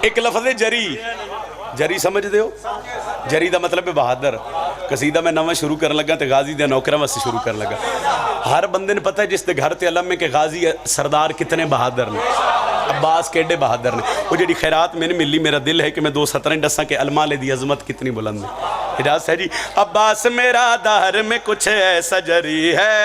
ایک لفظ جری، جری سمجھ دے ہو؟ جری دا مطلب ہے بہادر. قصیدہ میں نواں شروع کرن لگا تے غازی دے نوکراں واسطے شروع کرن لگا. ہر بندے نے پتہ ہے جس دے گھر تے علم ہے کہ غازی سردار کتنے بہادر نے، عباس کیڈے بہادر نے. وہ جڑی خیرات میں نے ملی، میرا دل ہے کہ میں 2 سطریں ڈساں کہ علماء لے دی عظمت کتنی بلند ہے. حجاز ہے جی. عباس میرا دہر میں کچھ ایسا جری ہے،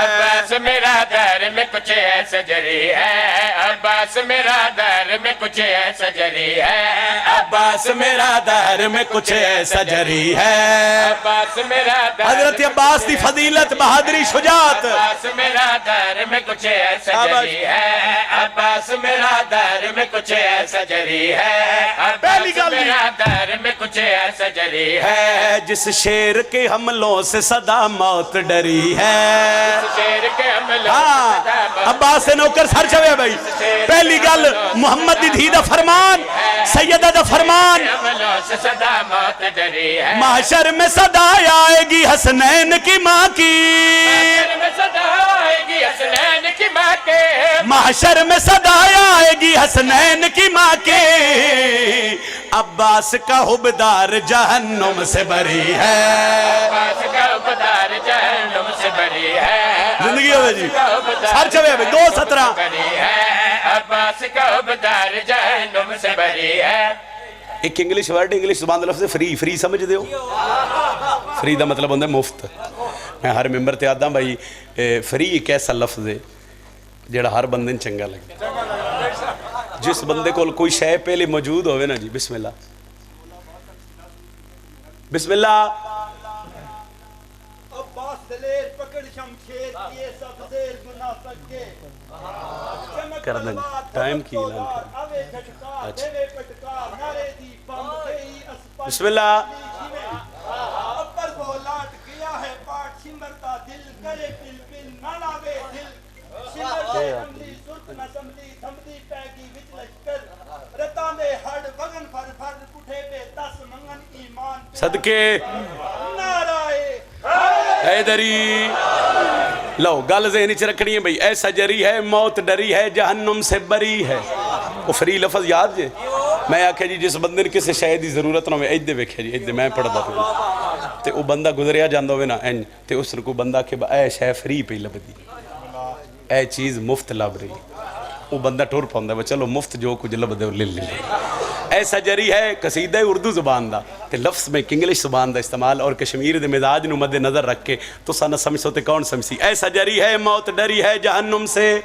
عباس میرا دہر میں کچھ ایسا جری ہے، عباس میرا دہر میں کچھ ایسا جری ہے، عباس میرا دہر میں کچھ ایسا جری ہے. عباس میرا دہر حضرت عباس دی فضیلت، بہادری، شجاعت. عباس میرا دہر میں کچھ ایسا جری ہے، عباس میرا دہر میں کچھ ایسا جری ہے، عباس میرا دہر میں کچھ ایسا جری ہے. جس شیر کے حملوں سے صدا موت ڈری ہے، شیر کے حملوں ہاں عباس نوکر سر چوے بھائی. پہلی گل محمد دی دھی دا فرمان، سیدہ دا فرمان. حملوں سے صدا موت ڈری ہے، محشر میں صدا آئے گی حسنین کی ماں کی، محشر میں صدا آئے گی حسنین کی ماں کے، محشر میں صدا آئے گی حسنین کی ماں کی. عباس کا حبدار جہنم سے بری ہے، عباس کا حبدار جہنم سے بری ہے، زندگی ہوئے جی سر چوے بھائی 2 سطرہ. بری ہے، عباس کا حبدار جہنم سے بری ہے. ایک انگلش ورڈ، انگلش زبان دا لفظ ہے فری. فری سمجھ دے ہو؟ فری دا مطلب ہوندہ ہے مفت. میں ہر ممبر تے آدھا بھائی فری ایک ایسا لفظ ہے جڑا ہر بندے نے چنگا لگے. جس بندے کو کوئی شے پہلے موجود ہوئے نا جی، بسم اللہ بسم اللہ. عباس دلیر پکڑ شمشیر کیے سب دیر منافق کے کر دیں ٹائم کی اعلان کر. بسم اللہ. اپر کو لاٹ کیا ہے پاٹ سمرتا دل کرے پل پل نہ لاوے دل سمرتے حملی سرک نہ سملی تھمدی پیگی وچ لشکر رتان دے ہڑ وگن فر فر پٹھے بے 10 منگن ایمان صدقے نارائے حیدری. لو گل ذہنی چ رکھنی ہے بھئی. ایسا جری ہے موت ڈری ہے جہنم سے بری ہے. وہ فری لفظ یاد جے. میں آکھے جی جس بندے نے کسی شے دی ضرورت نہ ہوئے ایدے ویکھے جی ایدے میں پڑھدا پیا تے او بندہ گزریا جاندا ہوئے نا این تے اس کو بندہ کہ اے شے فری پئی لبدی، اے چیز مفت لب رہی. وہ بندہ ٹور پاؤندا ہے چلو مفت جو کچھ لبدے لے لے. ایسا جری ہے قصیدہ اردو زبان دا تے لفظ میں انگلش زبان دا استعمال اور کشمیر دے مزاج نو مد نظر رکھ کے تو سانہ سمجھو تے کون سمجھی. ایسا جری ہے موت ڈری ہے جہنم سے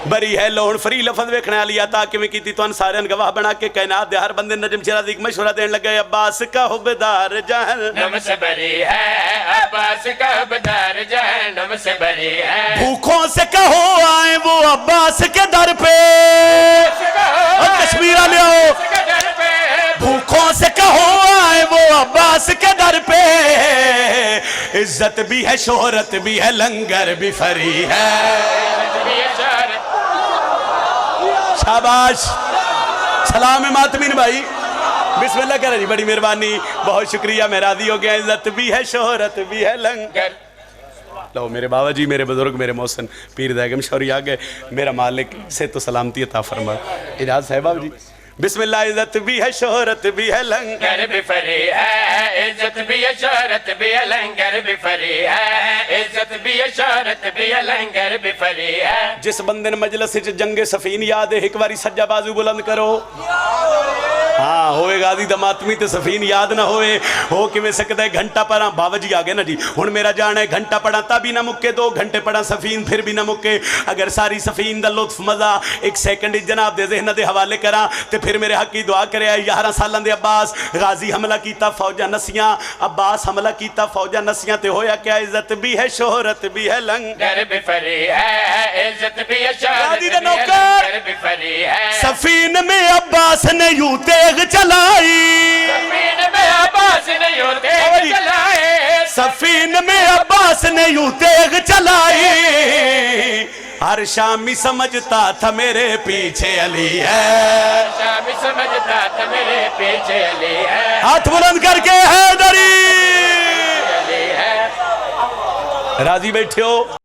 بری ہے. لوہن فری لفظ ویکھنے والی عطا کیویں کیتی تو سارے گواہ بنا کے کائنات دے ہر بندے نجم شرازی ایک مشورہ دین لگے. عباس کا حبدار جہنم سے بری ہے، عباس کا حبدار جہنم سے بری ہے. بھوکوں سے کہو آئیں وہ عباس کے در پہ، اور کشمیرہ لے آؤ. بھوکوں سے کہو آئے وہ عباس کے در پہ، عزت بھی ہے شہرت بھی ہے لنگر بھی فری ہے. شاباش. سلام ماتمین بھائی بسم اللہ کہہ رہے جی. بڑی مہربانی، بہت شکریہ، میں راضی ہو گیا. عزت بھی ہے شہرت بھی ہے لنگر. لو میرے بابا جی، میرے بزرگ، میرے محسن پیر دائگم شوری آگئے. میرا مالک سے تو سلامتی عطا فرما. اجازت ہے بابا جی. بسم اللہ. عزت بھی ہے شہرت بھی ہے لنگر بھی فری ہے، عزت بھی ہے شہرت بھی ہے لنگر بھی فری ہے، عزت بھی ہے شہرت بھی ہے لنگر بھی فری ہے. جس بندے نے مجلس جنگ سفین یاد ہے ایک باری سجا بازو بلند کرو. ہاں ہوئے غازی دا ماتمی تے سفین یاد نہ ہوئے ہو کہ میں سکتا ہے گھنٹہ پڑھا. بابا جی آگے نا جی ہن میرا جانا ہے گھنٹہ پڑھا تابی نہ مکے، 2 گھنٹے پڑھا سفین پھر بھی نہ مکے. اگر ساری سفین دا لطف مزہ ایک سیکنڈ جناب دے ذہن دے حوالے کرا تے پھر میرے حق کی دعا کرے. 11 سالان دے عباس غازی حملہ کیتا فوجہ نسیاں، عباس حملہ کیتا فوجہ نسیاں تے ہویا کیا. عزت بھی ہے شہرت بھی ہے لنگر بھی فری ہے، عزت بھی ہے شہرت بھی ہے نوکر لنگر بھی فری ہے. سفین میں عباس نے یوں تیغ چلائی، سفین میں عباس نے یوں تیغ چلائی، سفین میں عباس نے یوں تیغ چلائی. ہر شامی سمجھتا تھا میرے پیچھے علی ہے، شامی سمجھتا تھا میرے پیچھے علی ہے. ہاتھ بلند کر کے حیدری علی ہے. راضی بیٹھے ہو؟